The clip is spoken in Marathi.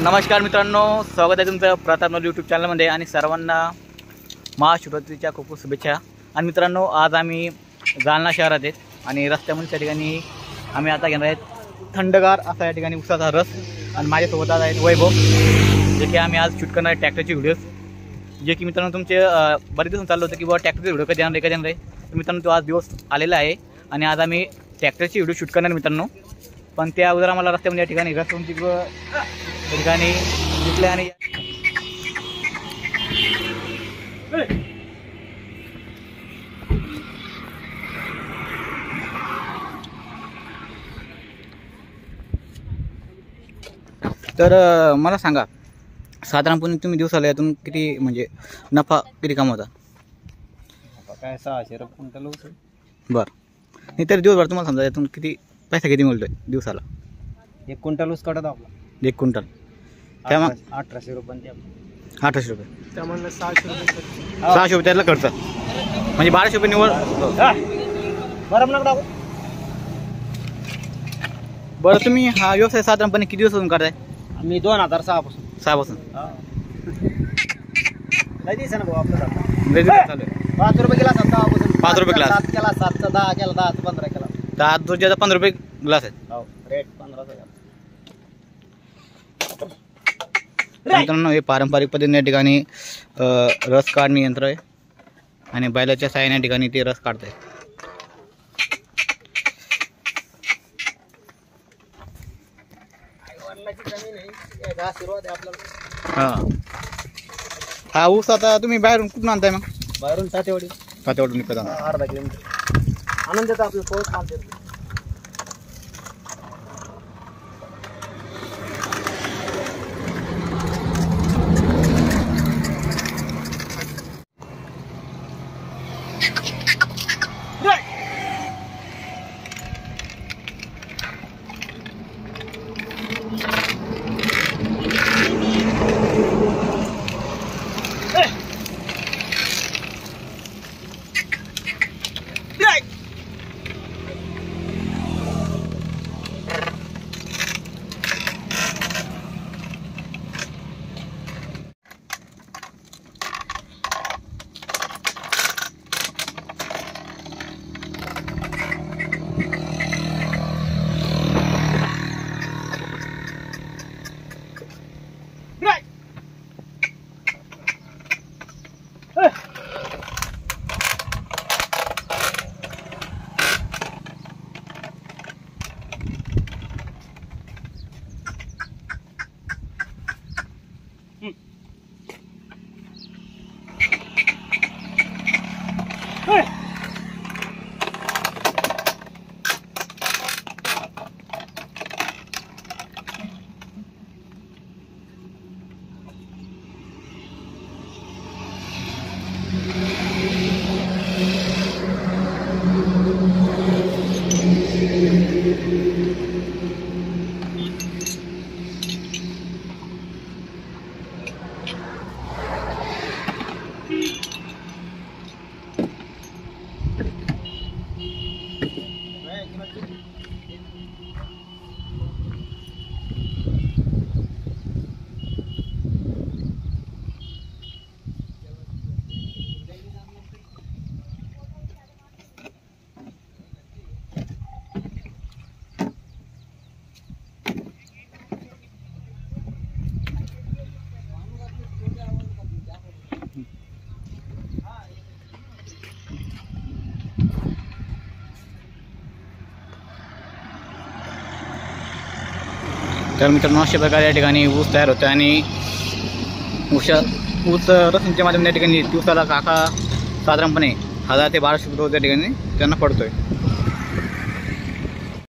नमस्कार मित्रांनो, स्वागत आहे तुमचं प्रताप यूट्यूब चॅनलमध्ये आणि सर्वांना महाशिवरात्रीच्या खूप खूप शुभेच्छा। आणि मित्रांनो, आज आम्ही जालना शहरात आहेत आणि रस्त्यामध्ये त्या ठिकाणी आम्ही आता घेणार आहेत थंडगार असा या ठिकाणी उसाचा रस। आणि माझ्यासोबत आज आहेत वैभव, जे की आम्ही आज शूट करणार आहे ट्रॅक्टरचे व्हिडिओज, जे की मित्रांनो तुमचे बरेच दिवस चाललं होतं की बाबा ट्रॅक्टरचे व्हिडिओ कधी येणार आहे। तर मित्रांनो, तो आज दिवस आलेला आहे आणि आज आम्ही ट्रॅक्टरचे व्हिडिओ शूट करणार मित्रांनो। पण त्या अगोदर आम्हाला रस्त्यामध्ये या ठिकाणी रस्त्याची ठिकाणी दिसले आणि तर मला सांगा, साधारणपणे तुम्ही दिवसाला यातून किती म्हणजे नफा किती कमवता? काय 600 रुपये क्विंटल ऊस आहे। बरं, नाही तर दिवसभर तुम्हाला समजा यातून किती पैसा किती मिळतोय दिवसाला? 1 क्विंटल ऊस काढत आपला 1 क्विंटल त्यामुळे 1800 रुपये 1800 रुपये, त्यामुळे 600 रुपये 600 रुपये त्याला खर्च, म्हणजे 1200 रुपये निवड। बरं, तुम्ही हा व्यवसाय साधारणपणे किती दिवसातून करताय? मी 2006 पासून 6 पासून लय दिवस ना भाऊ आपला चालू आहे। 5 रुपये केला 7 पासून 5 रुपये ग्लास 7 केला 7 चा 10 केला 10 चा 15 केला। तर आज रोजचा 15 रुपये ग्लास आहे। हो, रेट 1500। मित्रांनो, हे पारंपरिक पद्धतीने या ठिकाणी रस काढणी यंत्र आहे आणि बैलाच्या साहाय्याने या ठिकाणी ते रस काढत आहे। हा ऊस आता तुम्ही बाहेरून कुठून आणताय? मग बाहेरून तातेवाडी विकत आणता? अर्धा किलोमीटर आनंद देतो आपलं पोहोच चालते। तर मित्रांनो, अशा प्रकारे या ठिकाणी ऊस तयार होतो आणि ऊस रसांच्या माध्यमातून या ठिकाणी दिवसाला काका साधारणपणे 1000 ते 1200 रोज या ठिकाणी त्यांना पडतोय।